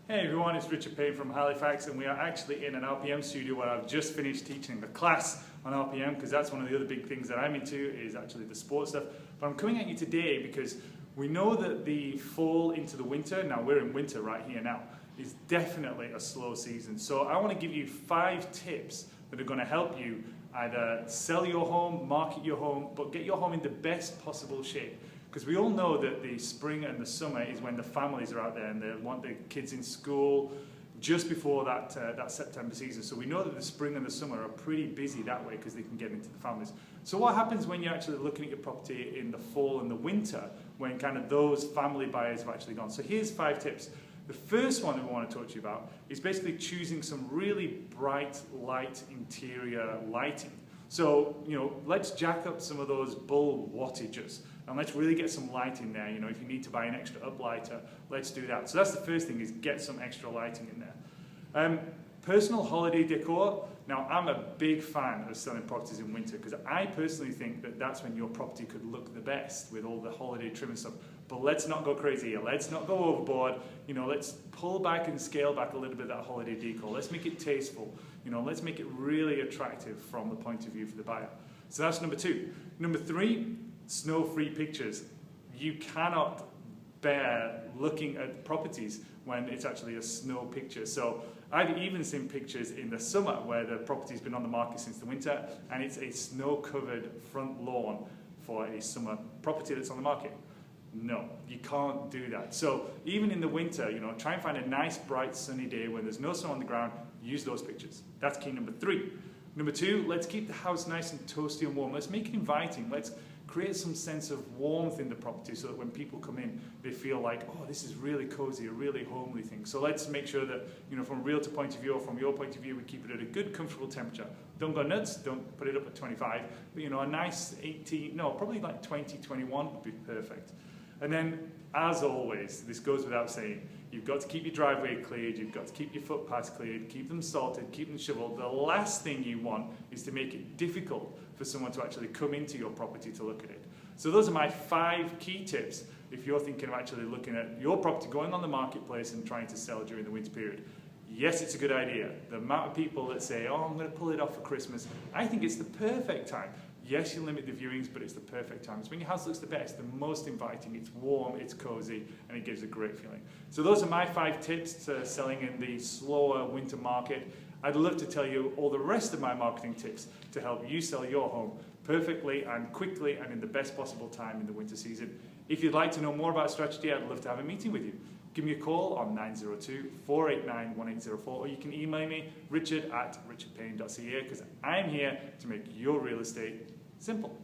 Hey everyone, it's Richard Payne from Halifax, and we are actually in an RPM studio where I've just finished teaching the class on RPM, because that's one of the other big things that I'm into is actually the sports stuff. But I'm coming at you today because we know that the fall into the winter, now we're in winter right here now, is definitely a slow season. So I want to give you 5 tips that are going to help you either sell your home, market your home, but get your home in the best possible shape. Because we all know that the spring and the summer is when the families are out there and they want the kids in school just before that September season. So we know that the spring and the summer are pretty busy that way because they can get into the families. So what happens when you're actually looking at your property in the fall and the winter when kind of those family buyers have actually gone? So here's 5 tips. The first one that we want to talk to you about is basically choosing some really bright light interior lighting. So, let's jack up some of those bulb wattages and let's really get some light in there. If you need to buy an extra uplighter, let's do that. So that's the first thing, is get some extra lighting in there. Personal holiday decor. Now, I'm a big fan of selling properties in winter because I personally think that that's when your property could look the best with all the holiday trim and stuff. But let's not go crazy here. Let's not go overboard. Let's pull back and scale back a little bit of that holiday decor. Let's make it tasteful. Let's make it really attractive from the point of view for the buyer. So that's number 2. Number 3, snow-free pictures. You cannot bear looking at properties when it's actually a snow picture. So I've even seen pictures in the summer where the property's been on the market since the winter and it's a snow-covered front lawn for a summer property that's on the market. No, you can't do that. So even in the winter, try and find a nice, bright, sunny day when there's no snow on the ground. Use those pictures. That's key number 3. Number 2, let's keep the house nice and toasty and warm. Let's make it inviting. Let's create some sense of warmth in the property so that when people come in, they feel like, oh, this is really cozy, a really homely thing. So let's make sure that, from a realtor point of view or from your point of view, we keep it at a good, comfortable temperature. Don't go nuts, don't put it up at 25, but a nice 18, no, probably like 20, 21 would be perfect. And then, as always, this goes without saying, you've got to keep your driveway cleared, you've got to keep your footpaths cleared, keep them salted, keep them shoveled. The last thing you want is to make it difficult for someone to actually come into your property to look at it. So those are my 5 key tips if you're thinking of actually looking at your property, going on the marketplace and trying to sell during the winter period. Yes, it's a good idea. The amount of people that say, oh, I'm going to pull it off for Christmas, I think it's the perfect time. Yes, you limit the viewings, but it's the perfect time. It's when your house looks the best, the most inviting, it's warm, it's cozy, and it gives a great feeling. So those are my 5 tips to selling in the slower winter market. I'd love to tell you all the rest of my marketing tips to help you sell your home perfectly and quickly and in the best possible time in the winter season. If you'd like to know more about strategy, I'd love to have a meeting with you. Give me a call on 902-489-1804, or you can email me, richard@richardpayne.ca, because I'm here to make your real estate simple.